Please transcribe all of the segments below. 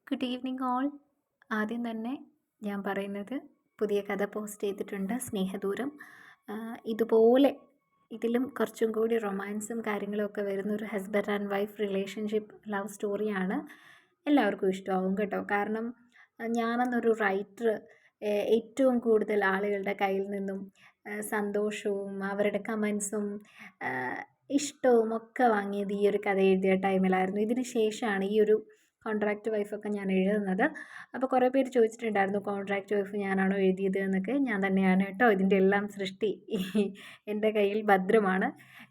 Good evening all. ആദ്യം തന്നെ ഞാൻ പറയുന്നത് പുതിയ കഥ പോസ്റ്റ് ചെയ്തിട്ടുണ്ട്, സ്നേഹദൂരം. ഇതുപോലെ ഇതിലും കുറച്ചും കൂടി റൊമാൻസും കാര്യങ്ങളൊക്കെ വരുന്നൊരു husband and wife relationship love സ്റ്റോറിയാണ്. എല്ലാവർക്കും ഇഷ്ടമാവും കേട്ടോ. കാരണം ഞാനെന്നൊരു റൈറ്റർ ഏറ്റവും കൂടുതൽ ആളുകളുടെ കയ്യിൽ നിന്നും സന്തോഷവും അവരുടെ കമൻസും ഇഷ്ടവും ഒക്കെ വാങ്ങിയത് ഈ ഒരു കഥ എഴുതിയ ടൈമിലായിരുന്നു. ഇതിന് ശേഷമാണ് ഈ ഒരു കോൺട്രാക്റ്റ് വൈഫൊക്കെ ഞാൻ എഴുതുന്നത്. അപ്പോൾ കുറേ പേര് ചോദിച്ചിട്ടുണ്ടായിരുന്നു, കോൺട്രാക്റ്റ് വൈഫ് ഞാനാണോ എഴുതിയത് എന്നൊക്കെ. ഞാൻ തന്നെയാണ് കേട്ടോ. ഇതിൻ്റെ എല്ലാം സൃഷ്ടി എൻ്റെ കയ്യിൽ ഭദ്രമാണ്,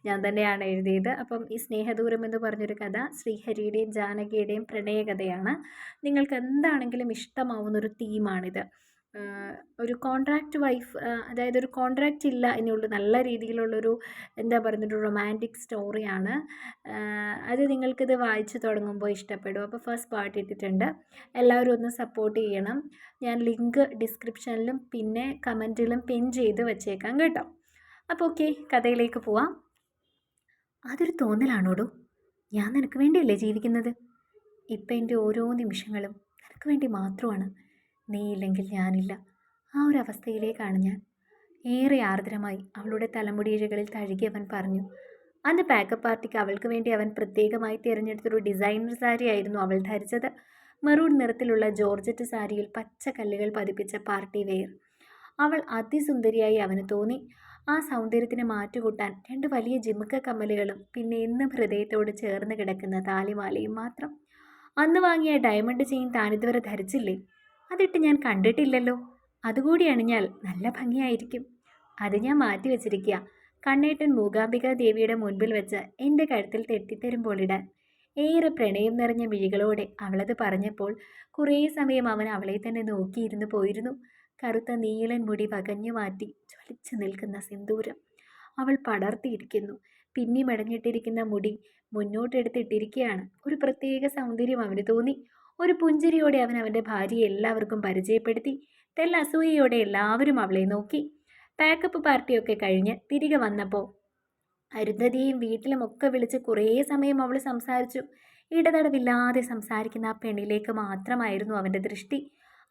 ഞാൻ തന്നെയാണ് എഴുതിയത്. അപ്പം ഈ സ്നേഹദൂരം എന്ന് പറഞ്ഞൊരു കഥ ശ്രീഹരിയുടെയും ജാനകിയുടെയും പ്രണയകഥയാണ്. നിങ്ങൾക്ക് എന്താണെങ്കിലും ഇഷ്ടമാവുന്നൊരു തീമാണിത്. ഒരു കോൺട്രാക്റ്റ് വൈഫ്, അതായത് ഒരു കോൺട്രാക്റ്റ് ഇല്ല എന്നുള്ള നല്ല രീതിയിലുള്ളൊരു എന്താ പറയുന്നൊരു റൊമാൻറ്റിക് സ്റ്റോറിയാണ്. അത് നിങ്ങൾക്കിത് വായിച്ച് തുടങ്ങുമ്പോൾ ഇഷ്ടപ്പെടും. അപ്പോൾ ഫസ്റ്റ് പാർട്ട് ഇട്ടിട്ടുണ്ട്, എല്ലാവരും ഒന്ന് സപ്പോർട്ട് ചെയ്യണം. ഞാൻ ലിങ്ക് ഡിസ്ക്രിപ്ഷനിലും പിന്നെ കമൻറ്റിലും പിൻ ചെയ്ത് വെച്ചേക്കാം കേട്ടോ. അപ്പോൾ ഓക്കെ, കഥയിലേക്ക് പോവാം. അതൊരു തോന്നലാണോടോ? ഞാൻ നിനക്ക് വേണ്ടിയല്ലേ ജീവിക്കുന്നത്. ഇപ്പം എൻ്റെ ഓരോ നിമിഷങ്ങളും നിനക്ക് വേണ്ടി മാത്രമാണ്. നീയില്ലെങ്കിൽ ഞാനില്ല. ആ ഒരു അവസ്ഥയിലേക്കാണ് ഞാൻ. ഏറെ ആർദ്രമായി അവളുടെ തലമുടിയിഴകളിൽ തഴുകി അവൻ പറഞ്ഞു. അന്ന് പാക്കപ്പ് പാർട്ടിക്ക് അവൾക്ക് വേണ്ടി അവൻ പ്രത്യേകമായി തിരഞ്ഞെടുത്തൊരു ഡിസൈനർ സാരി ആയിരുന്നു അവൾ ധരിച്ചത്. മെറൂൺ നിറത്തിലുള്ള ജോർജറ്റ് സാരിയിൽ പച്ച കല്ലുകൾ പതിപ്പിച്ച പാർട്ടി വെയർ. അവൾ അതിസുന്ദരിയായി അവന് തോന്നി. ആ സൗന്ദര്യത്തിന് മാറ്റുകൂട്ടാൻ രണ്ട് വലിയ ജിമുക്ക കമ്മലുകളും പിന്നെ എന്നും ഹൃദയത്തോട് ചേർന്ന് കിടക്കുന്ന താലിമാലയും മാത്രം. അന്ന് വാങ്ങിയ ഡയമണ്ട് ചെയിൻ താനിതുവരെ ധരിച്ചില്ലേ? അതിട്ട് ഞാൻ കണ്ടിട്ടില്ലല്ലോ. അതുകൂടി അണിഞ്ഞാൽ നല്ല ഭംഗിയായിരിക്കും. അത് ഞാൻ മാറ്റി വെച്ചിരിക്കുക, കണ്ണേട്ടൻ മൂകാംബിക ദേവിയുടെ മുൻപിൽ വെച്ച് എൻ്റെ കഴുത്തിൽ തെറ്റിത്തരുമ്പോൾ ഇടാൻ. ഏറെ പ്രണയം നിറഞ്ഞ മിഴികളോടെ അവളത് പറഞ്ഞപ്പോൾ കുറേ സമയം അവൻ അവളെ തന്നെ നോക്കിയിരുന്നു പോയിരുന്നു. കറുത്ത നീളൻ മുടി വകഞ്ഞു മാറ്റി ജ്വലിച്ചു നിൽക്കുന്ന സിന്ദൂരം അവൾ പടർത്തിയിരിക്കുന്നു. പിന്നി മടങ്ങിയിട്ടിരിക്കുന്ന മുടി മുന്നോട്ടെടുത്തിട്ടിരിക്കുകയാണ്. ഒരു പ്രത്യേക സൗന്ദര്യം അവന് തോന്നി. ഒരു പുഞ്ചിരിയോടെ അവൻ അവൻ്റെ ഭാര്യയെ എല്ലാവർക്കും പരിചയപ്പെടുത്തി. തെല്ല അസൂയയോടെ എല്ലാവരും അവളെ നോക്കി. പാക്കപ്പ് പാർട്ടിയൊക്കെ കഴിഞ്ഞ് തിരികെ വന്നപ്പോൾ അരുന്ധതിയെയും വീട്ടിലുമൊക്കെ വിളിച്ച് കുറേ സമയം അവൾ സംസാരിച്ചു. ഇടതടവില്ലാതെ സംസാരിക്കുന്ന ആ പെണ്ണിലേക്ക് മാത്രമായിരുന്നു അവൻ്റെ ദൃഷ്ടി.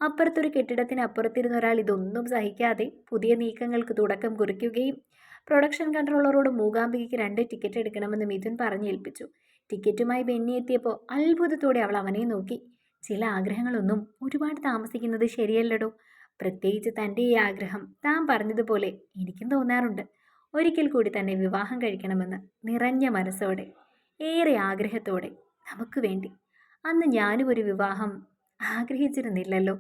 അപ്പുറത്തൊരു കെട്ടിടത്തിന് അപ്പുറത്തിരുന്ന ഒരാൾ ഇതൊന്നും സഹിക്കാതെ പുതിയ നീക്കങ്ങൾക്ക് തുടക്കം കുറിക്കുകയും. പ്രൊഡക്ഷൻ കൺട്രോളറോട് മൂകാംബികയ്ക്ക് 2 ടിക്കറ്റ് എടുക്കണമെന്ന് മിഥുൻ പറഞ്ഞേൽപ്പിച്ചു. ടിക്കറ്റുമായി ബെന്നി എത്തിയപ്പോൾ അത്ഭുതത്തോടെ അവൾ അവനെ നോക്കി. ചില ആഗ്രഹങ്ങളൊന്നും ഒരുപാട് താമസിക്കുന്നത് ശരിയല്ലടോ. പ്രത്യേകിച്ച് തൻ്റെ ഈ ആഗ്രഹം താൻ പറഞ്ഞതുപോലെ എനിക്കും തോന്നാറുണ്ട്. ഒരിക്കൽ കൂടി തന്നെ വിവാഹം കഴിക്കണമെന്ന് നിറഞ്ഞ മനസ്സോടെ, ഏറെ ആഗ്രഹത്തോടെ, നമുക്ക് വേണ്ടി. അന്ന് ഞാനും ഒരു വിവാഹം ആഗ്രഹിച്ചിരുന്നില്ലല്ലോ.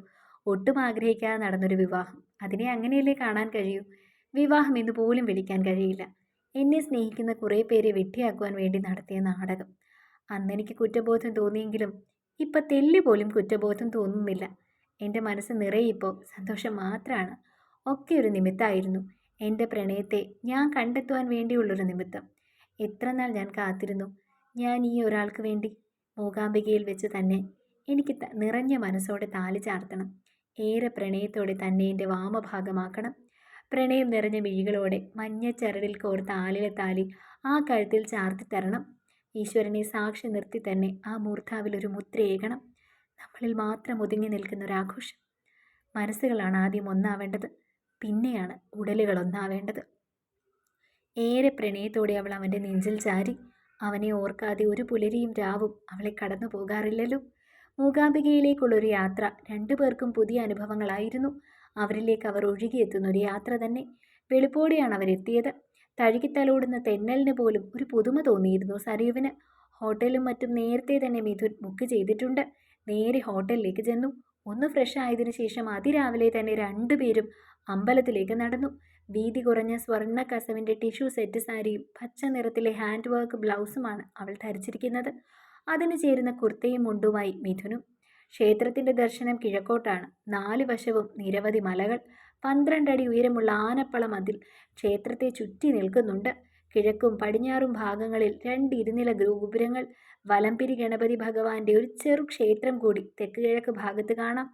ഒട്ടും ആഗ്രഹിക്കാതെ നടന്നൊരു വിവാഹം. അതിനെ അങ്ങനെയല്ലേ കാണാൻ കഴിയൂ. വിവാഹം എന്ന് പോലും വിളിക്കാൻ കഴിയില്ല. എന്നെ സ്നേഹിക്കുന്ന കുറേ പേരെ വെട്ടിയാക്കുവാൻ വേണ്ടി നടത്തിയ നാടകം. അന്നെനിക്ക് കുറ്റബോധം തോന്നിയെങ്കിലും ഇപ്പം തെല്ല് പോലും കുറ്റബോധം തോന്നുന്നില്ല. എൻ്റെ മനസ്സ് നിറയെ ഇപ്പോൾ സന്തോഷം മാത്രമാണ്. ഒക്കെ ഒരു നിമിത്തമായിരുന്നു. എൻ്റെ പ്രണയത്തെ ഞാൻ കണ്ടെത്തുവാൻ വേണ്ടിയുള്ളൊരു നിമിത്തം. എത്ര നാൾ ഞാൻ കാത്തിരുന്നു. ഞാൻ ഈ ഒരാൾക്ക് വേണ്ടി. മൂകാംബികയിൽ വെച്ച് തന്നെ എനിക്ക് നിറഞ്ഞ മനസ്സോടെ താലി ചാർത്തണം. ഏറെ പ്രണയത്തോടെ തന്നെ എൻ്റെ വാമഭാഗമാക്കണം. പ്രണയം നിറഞ്ഞ മിഴികളോടെ മഞ്ഞച്ചരടിൽ കോർത്ത ആലിലെ താലി ആ കഴുത്തിൽ ചാർത്തി തരണം. ഈശ്വരനെ സാക്ഷി നിർത്തി തന്നെ ആ മൂർധാവിലൊരു മുദ്രയേകണം. നമ്മളിൽ മാത്രം ഒതുങ്ങി നിൽക്കുന്ന ഒരാഘോഷം. മനസ്സുകളാണ് ആദ്യം ഒന്നാവേണ്ടത്, പിന്നെയാണ് ഉടലുകൾ ഒന്നാവേണ്ടത്. ഏറെ പ്രണയത്തോടെ അവൾ അവൻ്റെ നെഞ്ചിൽ ചാരി. അവനെ ഓർക്കാതെ ഒരു പുലരിയും രാവും അവളെ കടന്നു പോകാറില്ലല്ലോ. മൂകാംബികയിലേക്കുള്ളൊരു യാത്ര രണ്ടുപേർക്കും പുതിയ അനുഭവങ്ങളായിരുന്നു. അവരിലേക്ക് അവർ ഒഴുകിയെത്തുന്നൊരു യാത്ര തന്നെ. വെളുപ്പോടെയാണ് അവരെത്തിയത്. തഴുകിത്തലോടുന്ന തെന്നലിന് പോലും ഒരു പുതുമ തോന്നിയിരുന്നു സരയുവിന്. ഹോട്ടലും മറ്റും നേരത്തെ തന്നെ മിഥുൻ ബുക്ക് ചെയ്തിട്ടുണ്ട്. നേരെ ഹോട്ടലിലേക്ക് ചെന്നു. ഒന്ന് ഫ്രഷ് ആയതിനു ശേഷം അതിരാവിലെ തന്നെ രണ്ടുപേരും അമ്പലത്തിലേക്ക് നടന്നു. വീതി കുറഞ്ഞ സ്വർണ്ണ കസവിൻ്റെ ടിഷ്യൂ സെറ്റ് സാരിയും പച്ച നിറത്തിലെ ഹാൻഡ് വർക്ക് ബ്ലൗസുമാണ് അവൾ ധരിച്ചിരിക്കുന്നത്. അതിന് ചേരുന്ന കുർത്തയും മുണ്ടുമായി മിഥുനും. ക്ഷേത്രത്തിൻ്റെ ദർശനം കിഴക്കോട്ടാണ്. 4 വശവും നിരവധി മലകൾ. 12 അടി ഉയരമുള്ള ആനപ്പള മതിൽ ക്ഷേത്രത്തെ ചുറ്റി നിൽക്കുന്നുണ്ട്. കിഴക്കും പടിഞ്ഞാറും ഭാഗങ്ങളിൽ 2 ഇരുനില ഗോപുരങ്ങൾ. വലംപിരി ഗണപതി ഭഗവാന്റെ ഒരു ചെറു ക്ഷേത്രം കൂടി തെക്ക് കിഴക്ക് ഭാഗത്ത് കാണാം.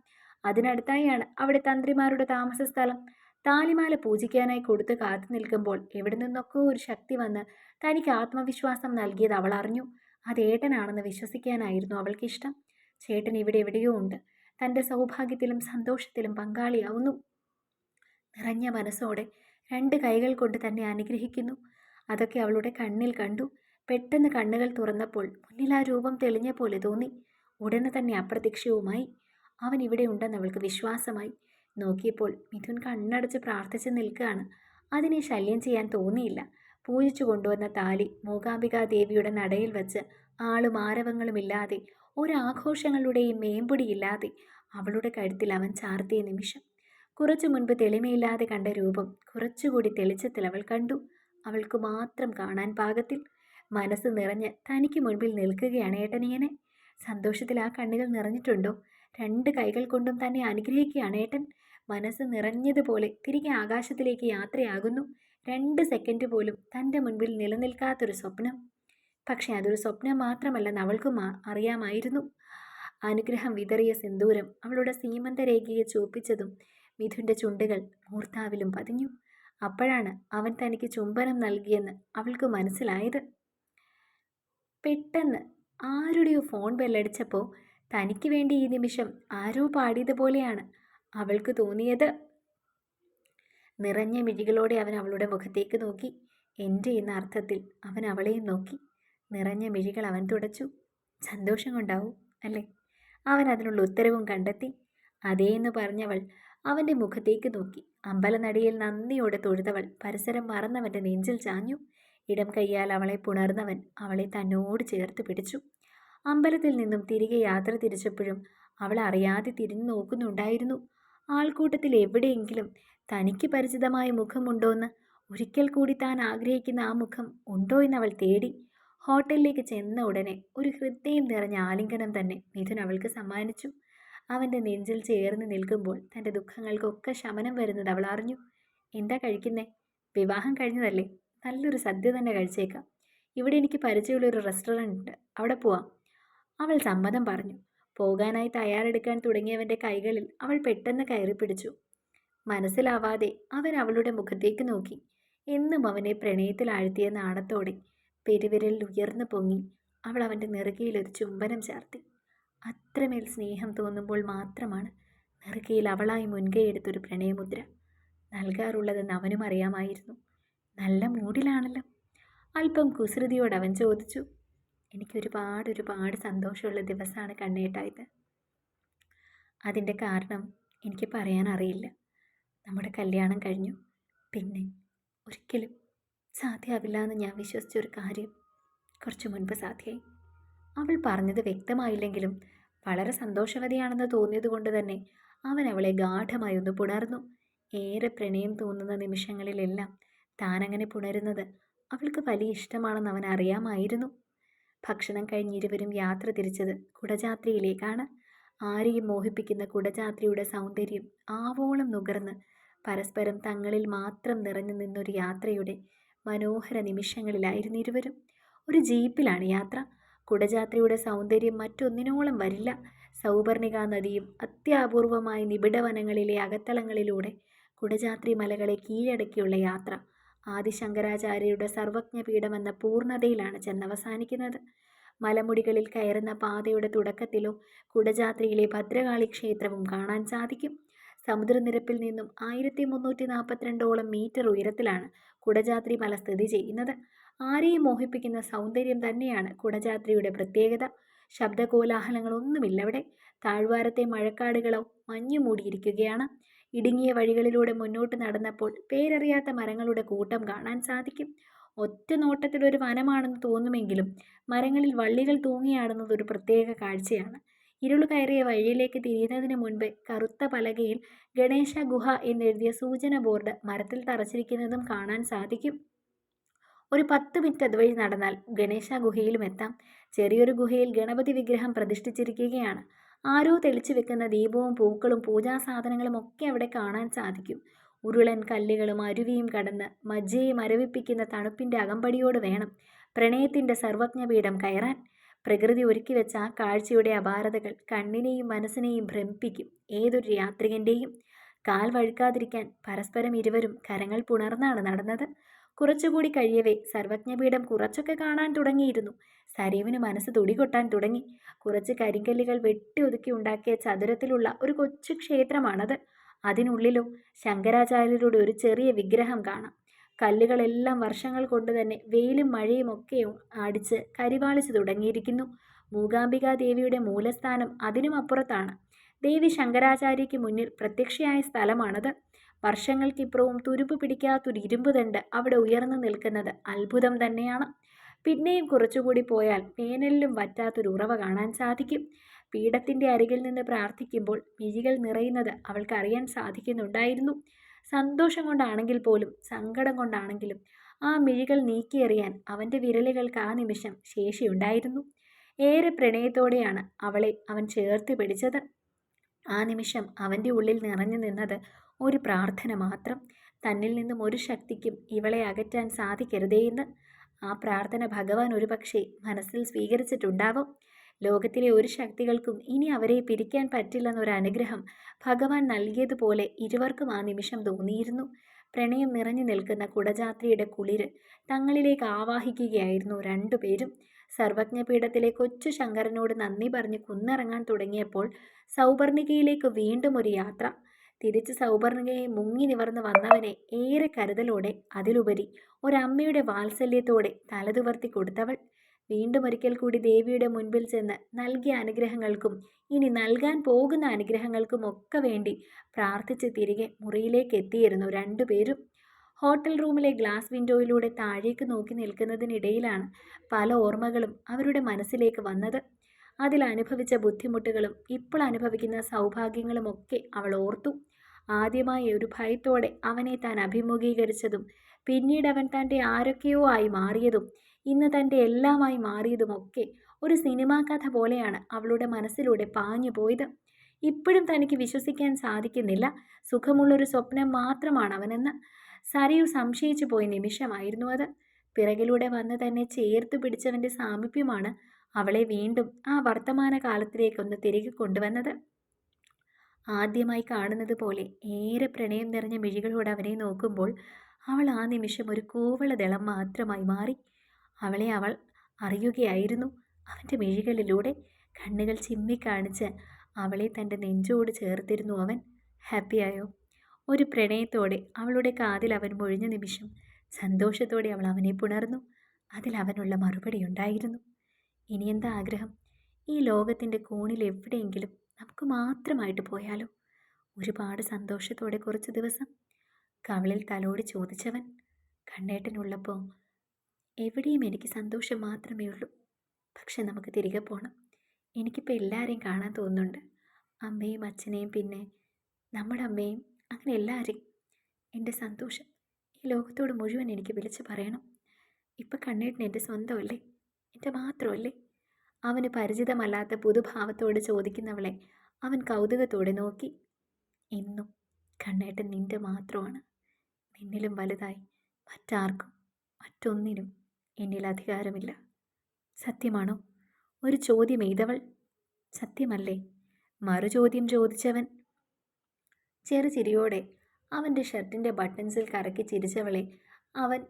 അതിനടുത്തായാണ് അവിടെ തന്ത്രിമാരുടെ താമസ സ്ഥലം. താലിമാല പൂജിക്കാനായി കൊടുത്ത് കാത്തു നിൽക്കുമ്പോൾ എവിടെ നിന്നൊക്കെ ഒരു ശക്തി വന്ന് തനിക്ക് ആത്മവിശ്വാസം നൽകിയത് അവൾ അറിഞ്ഞു. അത് ഏട്ടനാണെന്ന് വിശ്വസിക്കാനായിരുന്നു അവൾക്കിഷ്ടം. ചേട്ടൻ ഇവിടെ എവിടെയോ ഉണ്ട്. തൻ്റെ സൗഭാഗ്യത്തിലും സന്തോഷത്തിലും പങ്കാളിയാവുന്നു. നിറഞ്ഞ മനസ്സോടെ 2 കൈകൾ കൊണ്ട് തന്നെ അനുഗ്രഹിക്കുന്നു. അതൊക്കെ അവളുടെ കണ്ണിൽ കണ്ടു. പെട്ടെന്ന് കണ്ണുകൾ തുറന്നപ്പോൾ മുന്നിൽ ആ രൂപം തെളിഞ്ഞ പോലെ തോന്നി. ഉടനെ തന്നെ അപ്രത്യക്ഷവുമായി. അവൻ ഇവിടെ ഉണ്ടെന്ന് അവൾക്ക് വിശ്വാസമായി. നോക്കിയപ്പോൾ മിഥുൻ കണ്ണടച്ച് പ്രാർത്ഥിച്ച് നിൽക്കുകയാണ്. അതിനെ ശല്യം ചെയ്യാൻ തോന്നിയില്ല. പൂജിച്ചു കൊണ്ടുവന്ന താലി മൂകാംബികാദേവിയുടെ നടയിൽ വച്ച് ആളും ആരവങ്ങളുമില്ലാതെ ഒരാഘോഷങ്ങളുടെയും മേമ്പൊടിയില്ലാതെ അവളുടെ കഴുത്തിൽ അവൻ ചാർത്തിയ നിമിഷം, കുറച്ചു മുൻപ് തെളിമയില്ലാതെ കണ്ട രൂപം കുറച്ചുകൂടി തെളിച്ചത്തിൽ അവൾ കണ്ടു. അവൾക്ക് മാത്രം കാണാൻ പാകത്തിൽ. മനസ്സ് നിറഞ്ഞ് തനിക്ക് മുൻപിൽ നിൽക്കുകയാണ് ഏട്ടനിയനെ. സന്തോഷത്തിൽ ആ കണ്ണുകൾ നിറഞ്ഞിട്ടുണ്ടോ? 2 കൈകൾ കൊണ്ടും തന്നെ അനുഗ്രഹിക്കുകയാണ് ഏട്ടൻ. മനസ്സ് നിറഞ്ഞതുപോലെ തിരികെ ആകാശത്തിലേക്ക് യാത്രയാകുന്നു. 2 സെക്കൻഡ് പോലും തൻ്റെ മുൻപിൽ നിലനിൽക്കാത്തൊരു സ്വപ്നം. പക്ഷെ അതൊരു സ്വപ്നം മാത്രമല്ലെന്ന് അവൾക്കും അറിയാമായിരുന്നു. അനുഗ്രഹം വിതറിയ സിന്ദൂരം അവളുടെ സീമന്തരേഖയെ ചൂപ്പിച്ചതും മിഥുൻ്റെ ചുണ്ടുകൾ മൂർത്താവിലും പതിഞ്ഞു. അപ്പോഴാണ് അവൻ തനിക്ക് ചുംബനം നൽകിയെന്ന് അവൾക്ക് മനസ്സിലായത്. പെട്ടെന്ന് ആരുടെയോ ഫോൺ ബെല്ലടിച്ചപ്പോൾ തനിക്ക് വേണ്ടി ഈ നിമിഷം ആരോ പാടിയതുപോലെയാണ് അവൾക്ക് തോന്നിയത്. നിറഞ്ഞ മിഴികളോടെ അവൻ അവളുടെ മുഖത്തേക്ക് നോക്കി. എൻ്റെ എന്ന അർത്ഥത്തിൽ അവൻ അവളെയും നോക്കി. നിറഞ്ഞ മിഴികൾ അവൻ തുടച്ചു. സന്തോഷം കൊണ്ടാവും അല്ലേ? അവൻ അതിനുള്ള ഉത്തരവും കണ്ടെത്തി. അതേന്ന് പറഞ്ഞവൾ അവൻ്റെ മുഖത്തേക്ക് നോക്കി. അമ്പലനടിയിൽ നന്ദിയോടെ തൊഴുതവൾ പരിസരം മറന്നവൻ്റെ നെഞ്ചിൽ ചാഞ്ഞു. ഇടം കൈയാൽ അവളെ പുണർന്നവൻ അവളെ തന്നോട് ചേർത്ത് പിടിച്ചു. അമ്പലത്തിൽ നിന്നും തിരികെ യാത്ര തിരിച്ചപ്പോഴും അവൾ അറിയാതെ തിരിഞ്ഞു നോക്കുന്നുണ്ടായിരുന്നു. ആൾക്കൂട്ടത്തിൽ എവിടെയെങ്കിലും തനിക്ക് പരിചിതമായ മുഖമുണ്ടോയെന്ന്, ഒരിക്കൽ കൂടി താൻ ആഗ്രഹിക്കുന്ന ആ മുഖം ഉണ്ടോ എന്നവൾ തേടി. ഹോട്ടലിലേക്ക് ചെന്ന ഉടനെ ഒരു ഹൃദയം നിറഞ്ഞ ആലിംഗനം തന്നെ മിഥുൻ അവൾക്ക് സമ്മാനിച്ചു. അവൻ്റെ നെഞ്ചിൽ ചേർന്ന് നിൽക്കുമ്പോൾ തൻ്റെ ദുഃഖങ്ങൾക്കൊക്കെ ശമനം വരുന്നത് അവൾ അറിഞ്ഞു. എന്താ കഴിക്കുന്നേ? വിവാഹം കഴിഞ്ഞതല്ലേ? നല്ലൊരു സദ്യ തന്നെ കഴിച്ചേക്കാം. ഇവിടെ എനിക്ക് പരിചയമുള്ളൊരു റെസ്റ്റോറൻ്റ് ഉണ്ട്, അവിടെ പോവാം. അവൾ സമ്മതം പറഞ്ഞു. പോകാനായി തയ്യാറെടുക്കാൻ തുടങ്ങിയവൻ്റെ കൈകളിൽ അവൾ പെട്ടെന്ന് കയറി പിടിച്ചു. മനസ്സിലാവാതെ അവൻ അവളുടെ മുഖത്തേക്ക് നോക്കി. എന്നും അവനെ പ്രണയത്തിൽ ആഴ്ത്തിയ നാണത്തോടെ പെരുവിരലിൽ ഉയർന്നു പൊങ്ങി അവൾ അവൻ്റെ നെറുകയിൽ ഒരു ചുംബനം ചാർത്തി. അത്രമേൽ സ്നേഹം തോന്നുമ്പോൾ മാത്രമാണ് നെറുകയിൽ അവളായി മുൻകൈയെടുത്തൊരു പ്രണയമുദ്ര നൽകാറുള്ളതെന്ന് അവനും അറിയാമായിരുന്നു. നല്ല മൂഡിലാണല്ലോ. അല്പം കുസൃതിയോട് അവൻ ചോദിച്ചു. ഒരുപാട് സന്തോഷമുള്ള ദിവസമാണ് കണ്ണേട്ടായത്. അതിൻ്റെ കാരണം എനിക്ക് പറയാൻ അറിയില്ല. നമ്മുടെ കല്യാണം കഴിഞ്ഞു. പിന്നെ ഒരിക്കലും സാധ്യമാവില്ല എന്ന് ഞാൻ വിശ്വസിച്ചൊരു കാര്യം കുറച്ചു മുൻപ് സാധ്യമായി. അവൾ പറഞ്ഞത് വ്യക്തമായില്ലെങ്കിലും വളരെ സന്തോഷവതിയാണെന്ന് തോന്നിയതുകൊണ്ട് തന്നെ അവൻ അവളെ ഗാഠമായി ഒന്ന് പുണർന്നു. ഏറെ പ്രണയം തോന്നുന്ന നിമിഷങ്ങളിലെല്ലാം താനങ്ങനെ പുണരുന്നത് അവൾക്ക് വലിയ ഇഷ്ടമാണെന്ന് അവൻ അറിയാമായിരുന്നു. ഭക്ഷണം കഴിഞ്ഞിരുവരും യാത്ര തിരിച്ചത് കുടജാത്രിയിലേക്കാണ്. ആരെയും മോഹിപ്പിക്കുന്ന കുടജാത്രിയുടെ സൗന്ദര്യം ആവോളം നുകർന്ന് പരസ്പരം തങ്ങളിൽ മാത്രം നിറഞ്ഞു നിന്നൊരു യാത്രയുടെ മനോഹര നിമിഷങ്ങളിലായിരുന്നു ഇരുവരും. ഒരു ജീപ്പിലാണ് യാത്ര. കുടജാത്രിയുടെ സൗന്ദര്യം മറ്റൊന്നിനോളം വരില്ല. സൗപർണിക നദിയും അത്യപൂർവമായ നിബിഡവനങ്ങളിലെ അകത്തളങ്ങളിലൂടെ കുടജാത്രി മലകളെ കീഴടക്കിയുള്ള യാത്ര ആദിശങ്കരാചാര്യരുടെ സർവജ്ഞപീഠം എന്ന പൂർണ്ണതയിലാണ് ചെന്നവസാനിക്കുന്നത്. മലമുടികളിൽ കയറുന്ന പാതയുടെ തുടക്കത്തിലോ കുടജാത്രിയിലെ ഭദ്രകാളി ക്ഷേത്രവും കാണാൻ സാധിക്കും. സമുദ്രനിരപ്പിൽ നിന്നും 1342 മീറ്റർ ഉയരത്തിലാണ് കുടജാത്രി മല സ്ഥിതി ചെയ്യുന്നത്. ആരെയും മോഹിപ്പിക്കുന്ന സൗന്ദര്യം തന്നെയാണ് കുടജാത്രിയുടെ പ്രത്യേകത. ശബ്ദകോലാഹലങ്ങളൊന്നുമില്ലവിടെ. താഴ്വാരത്തെ മഴക്കാടുകളോ മഞ്ഞു മൂടിയിരിക്കുകയാണ്. ഇടുങ്ങിയ വഴികളിലൂടെ മുന്നോട്ട് നടന്നപ്പോൾ പേരറിയാത്ത മരങ്ങളുടെ കൂട്ടം കാണാൻ സാധിക്കും. ഒറ്റ നോട്ടത്തിലൊരു വനമാണെന്ന് തോന്നുമെങ്കിലും മരങ്ങളിൽ വള്ളികൾ തൂങ്ങിയാടുന്നത് ഒരു പ്രത്യേക കാഴ്ചയാണ്. ഇരുളു കയറിയ വഴിയിലേക്ക് തിരിയുന്നതിന് മുൻപ് കറുത്ത പലകയിൽ ഗണേശ ഗുഹ എന്നെഴുതിയ സൂചന ബോർഡ് മരത്തിൽ തറച്ചിരിക്കുന്നതും കാണാൻ സാധിക്കും. ഒരു 10 മിനിറ്റ് അതുവഴി നടന്നാൽ ഗണേശ ഗുഹയിലും എത്താം. ചെറിയൊരു ഗുഹയിൽ ഗണപതി വിഗ്രഹം പ്രതിഷ്ഠിച്ചിരിക്കുകയാണ്. ആരോ തെളിച്ചു വെക്കുന്ന ദീപവും പൂക്കളും പൂജാസാധനങ്ങളും ഒക്കെ അവിടെ കാണാൻ സാധിക്കും. ഉരുളൻ കല്ലുകളും അരുവിയും കടന്ന് മജ്ജയെ മരവിപ്പിക്കുന്ന തണുപ്പിൻ്റെ അകമ്പടിയോട് വേണം പ്രണയത്തിൻ്റെ സർവജ്ഞപീഠം കയറാൻ. പ്രകൃതി ഒരുക്കി വെച്ച ആ കാഴ്ചയുടെ അപാരതകൾ കണ്ണിനെയും മനസ്സിനെയും ഭ്രമിപ്പിക്കും ഏതൊരു യാത്രികൻ്റെയും. കാൽ വഴുക്കാതിരിക്കാൻ പരസ്പരം ഇരുവരും കരങ്ങൾ പുണർന്നാണ് നടന്നത്. കുറച്ചുകൂടി കഴിയവേ സർവജ്ഞപീഠം കുറച്ചൊക്കെ കാണാൻ തുടങ്ങിയിരുന്നു. സരീവിന് മനസ്സ് തുടികൊട്ടാൻ തുടങ്ങി. കുറച്ച് കരിങ്കല്ലുകൾ വെട്ടി ഒതുക്കി ഉണ്ടാക്കിയ ചതുരത്തിലുള്ള ഒരു കൊച്ചു ക്ഷേത്രമാണത്. അതിനുള്ളിലോ ശങ്കരാചാര്യരുടെ ഒരു ചെറിയ വിഗ്രഹം കാണാം. കല്ലുകളെല്ലാം വർഷങ്ങൾ കൊണ്ട് തന്നെ വെയിലും മഴയും ഒക്കെ അടിച്ച് കരിവാളിച്ചു തുടങ്ങിയിരിക്കുന്നു. മൂകാംബികാ ദേവിയുടെ മൂലസ്ഥാനം അതിനും അപ്പുറത്താണ്. ദേവി ശങ്കരാചാര്യയ്ക്ക് മുന്നിൽ പ്രത്യക്ഷയായ സ്ഥലമാണത്. വർഷങ്ങൾക്കിപ്പുറവും തുരുമ്പ് പിടിക്കാത്തൊരു ഇരുമ്പ് ദണ്ട് അവിടെ ഉയർന്നു നിൽക്കുന്നത് അത്ഭുതം തന്നെയാണ്. പിന്നെയും കുറച്ചുകൂടി പോയാൽ വേനലിലും വറ്റാത്തൊരു ഉറവ കാണാൻ സാധിക്കും. പീഠത്തിൻ്റെ അരികിൽ നിന്ന് പ്രാർത്ഥിക്കുമ്പോൾ മിഴികൾ നിറയുന്നത് അവൾക്കറിയാൻ സാധിക്കുന്നുണ്ടായിരുന്നു. സന്തോഷം കൊണ്ടാണെങ്കിൽ പോലും സങ്കടം കൊണ്ടാണെങ്കിലും ആ മിഴികൾ നീക്കിയെറിയാൻ അവൻ്റെ വിരലുകൾക്ക് ആ നിമിഷം ശേഷിയുണ്ടായിരുന്നു. ഏറെ പ്രണയത്തോടെയാണ് അവളെ അവൻ ചേർത്ത് പിടിച്ചത്. ആ നിമിഷം അവൻ്റെ ഉള്ളിൽ നിറഞ്ഞു നിന്നത് ഒരു പ്രാർത്ഥന മാത്രം. തന്നിൽ നിന്നും ഒരു ശക്തിക്കും ഇവളെ അകറ്റാൻ സാധിക്കരുതേയെന്ന്. ആ പ്രാർത്ഥന ഭഗവാൻ ഒരുപക്ഷെ മനസ്സിൽ സ്വീകരിച്ചിട്ടുണ്ടാവും. ലോകത്തിലെ ഒരു ശക്തികൾക്കും ഇനി അവരെ പിരിക്കാൻ പറ്റില്ലെന്നൊരു അനുഗ്രഹം ഭഗവാൻ നൽകിയതുപോലെ ഇരുവർക്കും ആ നിമിഷം തോന്നിയിരുന്നു. പ്രണയം നിറഞ്ഞു നിൽക്കുന്ന കുടജാത്രിയുടെ കുളിര് തങ്ങളിലേക്ക് ആവാഹിക്കുകയായിരുന്നു രണ്ടുപേരും. സർവജ്ഞപീഠത്തിലെ കൊച്ചു ശങ്കരനോട് നന്ദി പറഞ്ഞ് കുന്നിറങ്ങാൻ തുടങ്ങിയപ്പോൾ സൗപർണികയിലേക്ക് വീണ്ടും ഒരു യാത്ര. തിരിച്ച് സൗപർണികയെ മുങ്ങി നിവർന്ന് വന്നവനെ ഏറെ കരുതലോടെ, അതിലുപരി ഒരമ്മയുടെ വാത്സല്യത്തോടെ തലതുവർത്തി കൊടുത്തവൾ. വീണ്ടും ഒരിക്കൽ കൂടി ദേവിയുടെ മുൻപിൽ ചെന്ന് നൽകിയ അനുഗ്രഹങ്ങൾക്കും ഇനി നൽകാൻ പോകുന്ന അനുഗ്രഹങ്ങൾക്കും ഒക്കെ വേണ്ടി പ്രാർത്ഥിച്ച് തിരികെ മുറിയിലേക്ക് എത്തിയിരുന്നു രണ്ടുപേരും. ഹോട്ടൽ റൂമിലെ ഗ്ലാസ് വിൻഡോയിലൂടെ താഴേക്ക് നോക്കി നിൽക്കുന്നതിനിടയിലാണ് പല ഓർമ്മകളും അവരുടെ മനസ്സിലേക്ക് വന്നത്. അതിൽ അനുഭവിച്ച ബുദ്ധിമുട്ടുകളും ഇപ്പോൾ അനുഭവിക്കുന്ന സൗഭാഗ്യങ്ങളുമൊക്കെ അവൾ ഓർത്തു. ആദ്യമായി ഒരു ഭയത്തോടെ അവനെ താൻ അഭിമുഖീകരിച്ചതും പിന്നീട് അവൻ തൻ്റെ ആരൊക്കെയോ ആയി മാറിയതും ഇന്ന് തൻ്റെ എല്ലാമായി മാറിയതുമൊക്കെ ഒരു സിനിമാ കഥ പോലെയാണ് അവളുടെ മനസ്സിലൂടെ പാഞ്ഞു പോയത്. ഇപ്പോഴും തനിക്ക് വിശ്വസിക്കാൻ സാധിക്കുന്നില്ല. സുഖമുള്ളൊരു സ്വപ്നം മാത്രമാണ് അവനെന്ന്. സരയു സംശയിച്ചു പോയ നിമിഷമായിരുന്നു അത്. പിറകിലൂടെ വന്ന് തന്നെ ചേർത്ത് പിടിച്ചവൻ്റെ സാമീപ്യമാണ് അവളെ വീണ്ടും ആ വർത്തമാന കാലത്തിലേക്കൊന്ന് തിരികെ കൊണ്ടുവന്നത്. ആദ്യമായി കാണുന്നത് പോലെ ഏറെ പ്രണയം നിറഞ്ഞ മിഴികളോട് അവനെ നോക്കുമ്പോൾ അവൾ ആ നിമിഷം ഒരു കൂവളദളം മാത്രമായി മാറി. അവളെ അവൾ അറിയുകയായിരുന്നു. അവൻ്റെ മിഴികളിലൂടെ കണ്ണുകൾ ചിമ്മിക്കാണിച്ച് അവളെ തൻ്റെ നെഞ്ചോട് ചേർത്തിരുന്നു അവൻ. ഹാപ്പിയായോ? ഒരു പ്രണയത്തോടെ അവളുടെ കാതിൽ അവൻ മൊഴിഞ്ഞ നിമിഷം സന്തോഷത്തോടെ അവൾ അവനെ പുണർന്നു. അതിൽ അവനുള്ള മറുപടി ഉണ്ടായിരുന്നു. ഇനിയെന്താ ആഗ്രഹം? ഈ ലോകത്തിൻ്റെ കോണിൽ എവിടെയെങ്കിലും നമുക്ക് മാത്രമായിട്ട് പോയാലോ? ഒരുപാട് സന്തോഷത്തോടെ കുറച്ച് ദിവസം കവളിൽ തലോടി ചോദിച്ചവൻ. കണ്ണേട്ടനുള്ളപ്പോൾ എവിടെയും എനിക്ക് സന്തോഷം മാത്രമേ ഉള്ളൂ. പക്ഷെ നമുക്ക് തിരികെ പോകണം. എനിക്കിപ്പോൾ എല്ലാവരെയും കാണാൻ തോന്നുന്നുണ്ട്. അമ്മയും അച്ഛനെയും പിന്നെ നമ്മുടെ അമ്മയും, അങ്ങനെ എല്ലാവരെയും. എൻ്റെ സന്തോഷം ഈ ലോകത്തോട് മുഴുവൻ എനിക്ക് വിളിച്ച് പറയണം. ഇപ്പം കണ്ണേട്ടൻ എൻ്റെ സ്വന്തമല്ലേ? എൻ്റെ മാത്രമല്ലേ? അവന് പരിചിതമല്ലാത്ത പുതുഭാവത്തോട് ചോദിക്കുന്നവളെ അവൻ കൗതുകത്തോടെ നോക്കി. ഇന്നും കണ്ണേട്ടൻ നിൻ്റെ മാത്രമാണ്. നിന്നിലും വലുതായി മറ്റാർക്കും മറ്റൊന്നിനും എന്നിൽ അധികാരമില്ല. സത്യമാണോ? ഒരു ചോദ്യം എയ്തവൾ. സത്യമല്ലേ? മറുചോദ്യം ചോദിച്ചവൻ. ചെറുചിരിയോടെ അവൻ്റെ ഷർട്ടിൻ്റെ ബട്ടൺസിൽ കറക്കി ചിരിച്ചവളെ അവൻ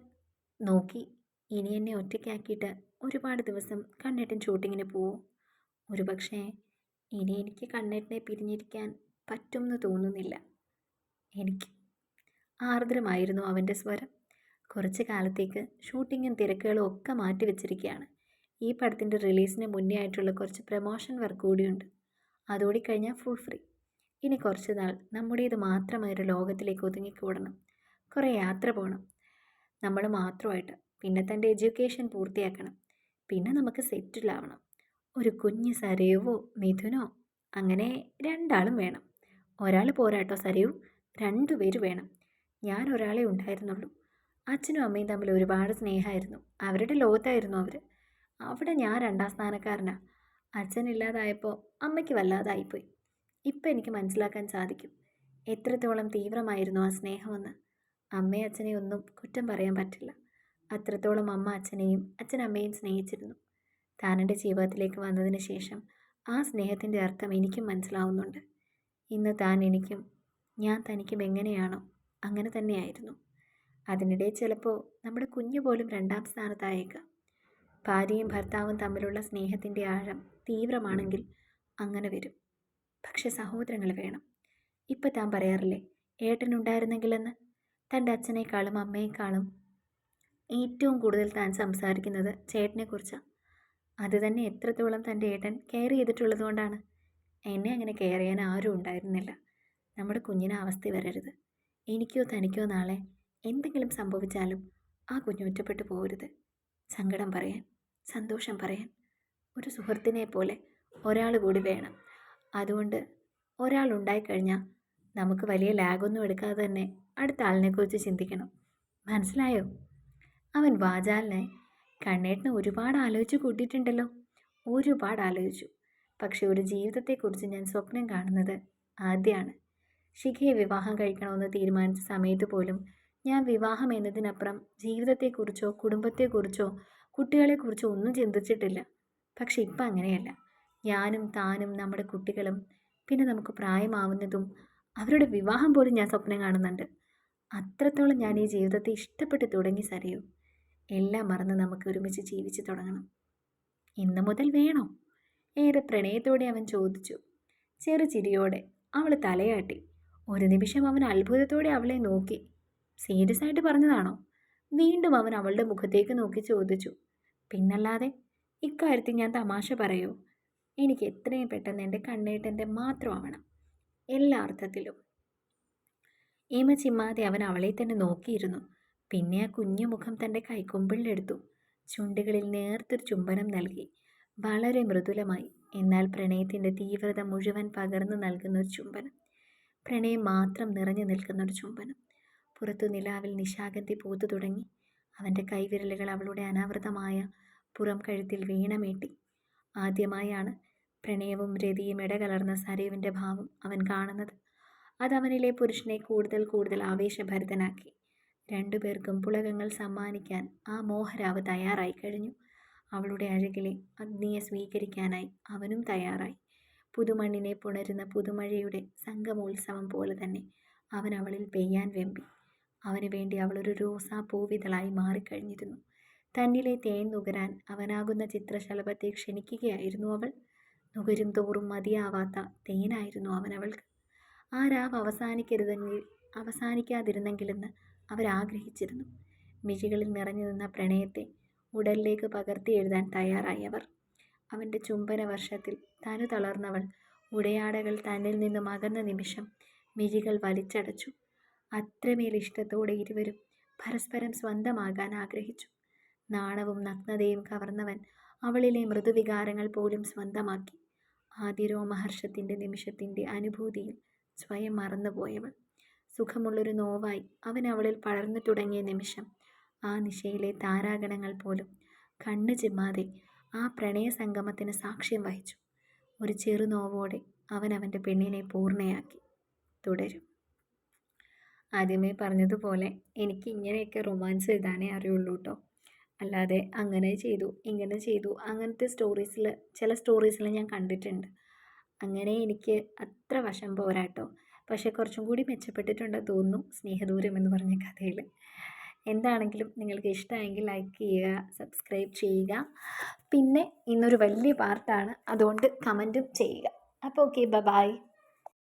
നോക്കി. ഇനി എന്നെ ഒറ്റയ്ക്കാക്കിയിട്ട് ഒരുപാട് ദിവസം കണ്ണേട്ടൻ ഷൂട്ടിങ്ങിന് പോവും. ഒരുപക്ഷേ ഇനി എനിക്ക് കണ്ണേട്ടനെ പിരിഞ്ഞിരിക്കാൻ പറ്റുമെന്ന് തോന്നുന്നില്ല. എനിക്ക്. ആർദ്രമായിരുന്നു അവൻ്റെ സ്വരം. കുറച്ച് കാലത്തേക്ക് ഷൂട്ടിങ്ങും തിരക്കുകളും ഒക്കെ മാറ്റിവെച്ചിരിക്കുകയാണ്. ഈ പടത്തിൻ്റെ റിലീസിന് മുന്നേ ആയിട്ടുള്ള കുറച്ച് പ്രമോഷൻ വർക്ക് കൂടിയുണ്ട്. അതോടി കഴിഞ്ഞാൽ ഫുൾ ഫ്രീ. ഇനി കുറച്ച് നാൾ നമ്മുടേത് മാത്രമായൊരു ലോകത്തിലേക്ക് ഒതുങ്ങിക്കൂടണം. കുറേ യാത്ര പോകണം നമ്മൾ മാത്രമായിട്ട്. പിന്നെ തൻ്റെ എഡ്യൂക്കേഷൻ പൂർത്തിയാക്കണം. പിന്നെ നമുക്ക് സെറ്റിലാവണം. ഒരു കുഞ്ഞ് സരയുവോ മിഥുനോ, അങ്ങനെ രണ്ടാളും വേണം. ഒരാൾ പോരാട്ടോ സരയു, 2 പേര് വേണം. ഞാൻ ഒരാളെ ഉണ്ടായിരുന്നുള്ളൂ. അച്ഛനും അമ്മയും തമ്മിൽ ഒരുപാട് സ്നേഹമായിരുന്നു. അവരുടെ ലോകത്തായിരുന്നു അവർ. അവിടെ ഞാൻ 2ാം സ്ഥാനക്കാരനാണ്. അച്ഛനില്ലാതായപ്പോൾ അമ്മയ്ക്ക് വല്ലാതായിപ്പോയി. ഇപ്പം എനിക്ക് മനസ്സിലാക്കാൻ സാധിക്കും എത്രത്തോളം തീവ്രമായിരുന്നു ആ സ്നേഹമെന്ന്. അമ്മയും അച്ഛനെയും ഒന്നും കുറ്റം പറയാൻ പറ്റില്ല. അത്രത്തോളം അമ്മ അച്ഛനെയും അച്ഛൻ അമ്മയും സ്നേഹിച്ചിരുന്നു. താനെൻ്റെ ജീവിതത്തിലേക്ക് വന്നതിന് ശേഷം ആ സ്നേഹത്തിൻ്റെ അർത്ഥം എനിക്കും മനസ്സിലാവുന്നുണ്ട്. ഇന്ന് താൻ എനിക്കും ഞാൻ തനിക്കും എങ്ങനെയാണോ അങ്ങനെ തന്നെയായിരുന്നു. അതിനിടെ ചിലപ്പോൾ നമ്മുടെ കുഞ്ഞു പോലും 2ാം സ്ഥാനത്തായേക്കാം. ഭാര്യയും ഭർത്താവും തമ്മിലുള്ള സ്നേഹത്തിൻ്റെ ആഴം തീവ്രമാണെങ്കിൽ അങ്ങനെ വരും. പക്ഷെ സഹോദരങ്ങൾ വേണം. ഇപ്പം താൻ പറയാറില്ലേ ഏട്ടനുണ്ടായിരുന്നെങ്കിലെന്ന്? തൻ്റെ അച്ഛനേക്കാളും അമ്മയെക്കാളും ഏറ്റവും കൂടുതൽ താൻ സംസാരിക്കുന്നത് ചേട്ടനെക്കുറിച്ചാണ്. അത് തന്നെ എത്രത്തോളം തൻ്റെ ഏട്ടൻ കെയർ ചെയ്തിട്ടുള്ളത് കൊണ്ടാണ്. എന്നെ അങ്ങനെ കെയർ ചെയ്യാൻ ആരും ഉണ്ടായിരുന്നില്ല. നമ്മുടെ കുഞ്ഞിന് അവസ്ഥ വരരുത്. എനിക്കോ തനിക്കോ നാളെ എന്തെങ്കിലും സംഭവിച്ചാലും ആ കുഞ്ഞ് ഒറ്റപ്പെട്ടു പോകരുത്. സങ്കടം പറയാൻ, സന്തോഷം പറയാൻ ഒരു സുഹൃത്തിനെ പോലെ ഒരാൾ കൂടി വേണം. അതുകൊണ്ട് ഒരാൾ ഉണ്ടായിക്കഴിഞ്ഞാൽ നമുക്ക് വലിയ ലാഗൊന്നും എടുക്കാതെ തന്നെ അടുത്ത ആളിനെക്കുറിച്ച് ചിന്തിക്കണം. മനസ്സിലായോ? അവൻ വാചാലിനെ കണ്ണേട്ടന് ഒരുപാട് ആലോചിച്ച് കൂട്ടിയിട്ടുണ്ടല്ലോ. ഒരുപാട് ആലോചിച്ചു. പക്ഷെ ഒരു ജീവിതത്തെക്കുറിച്ച് ഞാൻ സ്വപ്നം കാണുന്നത് ആദ്യമാണ്. ശിഖയെ വിവാഹം കഴിക്കണമെന്ന് തീരുമാനിച്ച സമയത്ത് പോലും ഞാൻ വിവാഹം എന്നതിനപ്പുറം ജീവിതത്തെക്കുറിച്ചോ കുടുംബത്തെക്കുറിച്ചോ കുട്ടികളെക്കുറിച്ചോ ഒന്നും ചിന്തിച്ചിട്ടില്ല. പക്ഷെ ഇപ്പം അങ്ങനെയല്ല. ഞാനും താനും നമ്മുടെ കുട്ടികളും പിന്നെ നമുക്ക് പ്രായമാവുന്നതും അവരുടെ വിവാഹം പോലും ഞാൻ സ്വപ്നം കാണുന്നുണ്ട്. അത്രത്തോളം ഞാൻ ഈ ജീവിതത്തെ ഇഷ്ടപ്പെട്ട് തുടങ്ങി സരയൂ. എല്ലാം മറന്ന് നമുക്ക് ഒരുമിച്ച് ജീവിച്ചു തുടങ്ങണം. ഇന്നു മുതൽ വേണോ? ഏറെ പ്രണയത്തോടെ അവൻ ചോദിച്ചു. ചെറുചിരിയോടെ അവൾ തലയാട്ടി. ഒരു നിമിഷം അവൻ അത്ഭുതത്തോടെ അവളെ നോക്കി. സീരിയസ് ആയിട്ട് പറഞ്ഞതാണോ? വീണ്ടും അവൻ അവളുടെ മുഖത്തേക്ക് നോക്കി ചോദിച്ചു. പിന്നല്ലാതെ, ഇക്കാര്യത്തിൽ ഞാൻ തമാശ പറയൂ? എനിക്ക് എത്രയും പെട്ടെന്ന് എൻ്റെ കണ്ണേട്ടൻ്റെ മാത്രമാവണം, എല്ലാ അർത്ഥത്തിലും. ഇമ ചിമ്മാതെ അവൻ അവളെ തന്നെ നോക്കിയിരുന്നു. പിന്നെ ആ കുഞ്ഞു മുഖം തൻ്റെ കൈക്കൊമ്പിളിലെടുത്തു. ചുണ്ടുകളിൽ നേർത്തൊരു ചുംബനം നൽകി. വളരെ മൃദുലമായി, എന്നാൽ പ്രണയത്തിൻ്റെ തീവ്രത മുഴുവൻ പകർന്നു നൽകുന്നൊരു ചുംബനം. പ്രണയം മാത്രം നിറഞ്ഞു നിൽക്കുന്നൊരു ചുംബനം. പുറത്തു നിലാവിൽ നിശാഗന്ധി പൂത്തു തുടങ്ങി. അവൻ്റെ കൈവിരലുകൾ അവളുടെ അനാവൃതമായ പുറം കഴുത്തിൽ വീണമീട്ടി. ആദ്യമായാണ് പ്രണയവും രതിയും ഇടകലർന്ന സരയുവിൻ്റെ ഭാവം അവൻ കാണുന്നത്. അതവനിലെ പുരുഷനെ കൂടുതൽ കൂടുതൽ ആവേശഭരിതനാക്കി. രണ്ടുപേർക്കും പുളകങ്ങൾ സമ്മാനിക്കാൻ ആ മോഹരാവ് തയ്യാറായി കഴിഞ്ഞു. അവളുടെ അഴകിലെ അഗ്നിയെ സ്വീകരിക്കാനായി അവനും തയ്യാറായി. പുതുമണ്ണിനെ പുണരുന്ന പുതുമഴയുടെ സംഗമോത്സവം പോലെ തന്നെ അവൻ അവളിൽ പെയ്യാൻ വെമ്പി. അവന് വേണ്ടി അവളൊരു റോസാ പൂവിതളായി മാറിക്കഴിഞ്ഞിരുന്നു. തന്നിലെ തേൻ നുകരാൻ അവനാകുന്ന ചിത്രശലഭത്തെ ക്ഷണിക്കുകയായിരുന്നു അവൾ. നുകരും തോറും മതിയാവാത്ത തേനായിരുന്നു അവനവൾക്ക്. ആ രാവ് അവസാനിക്കാതിരുന്നെങ്കിലെന്ന് അവരാഗ്രഹിച്ചിരുന്നു. മിഴികളിൽ നിറഞ്ഞു നിന്ന പ്രണയത്തെ ഉടലിലേക്ക് പകർത്തി എഴുതാൻ തയ്യാറായി അവർ. അവൻ്റെ ചുംബന വർഷത്തിൽ തനു തളർന്നവൾ ഉടയാടകൾ തന്നിൽ നിന്നും അകന്ന നിമിഷം മിഴികൾ വലിച്ചടച്ചു. അത്രമേൽ ഇഷ്ടത്തോടെ ഇരുവരും പരസ്പരം സ്വന്തമാകാൻ ആഗ്രഹിച്ചു. നാണവും നഗ്നതയും കവർന്നവൻ അവളിലെ മൃദുവികാരങ്ങൾ പോലും സ്വന്തമാക്കി. ആദ്യ രോമഹർഷത്തിൻ്റെ നിമിഷത്തിൻ്റെ അനുഭൂതിയിൽ സ്വയം മറന്നുപോയവൾ. സുഖമുള്ളൊരു നോവായി അവൻ അവളിൽ പടർന്നു തുടങ്ങിയ നിമിഷം ആ നിശയിലെ താരാഗണങ്ങൾ പോലും കണ്ണു ചിമ്മാതെ ആ പ്രണയ സംഗമത്തിന് സാക്ഷ്യം വഹിച്ചു. ഒരു ചെറുനോവോടെ അവൻ അവൻ്റെ പെണ്ണിനെ പൂർണ്ണയാക്കി. തുടരും. ആദ്യമേ പറഞ്ഞതുപോലെ എനിക്ക് ഇങ്ങനെയൊക്കെ റൊമാൻസ് എഴുതാനേ അറിയുള്ളൂ കേട്ടോ. അല്ലാതെ അങ്ങനെ ചെയ്തു ഇങ്ങനെ ചെയ്തു അങ്ങനത്തെ ചില സ്റ്റോറീസിൽ ഞാൻ കണ്ടിട്ടുണ്ട്. അങ്ങനെ എനിക്ക് അത്ര വശം പോരാട്ടോ. പക്ഷേ കുറച്ചും കൂടി മെച്ചപ്പെട്ടിട്ടുണ്ടെന്ന് തോന്നുന്നു സ്നേഹദൂരം എന്ന് പറഞ്ഞ കഥയിൽ. എന്താണെങ്കിലും നിങ്ങൾക്ക് ഇഷ്ടമായെങ്കിൽ ലൈക്ക് ചെയ്യുക, സബ്സ്ക്രൈബ് ചെയ്യുക. പിന്നെ ഇന്നൊരു വലിയ പാർട്ടാണ്, അതുകൊണ്ട് കമൻറ്റും ചെയ്യുക. അപ്പോൾ ഓക്കെ, ബൈ.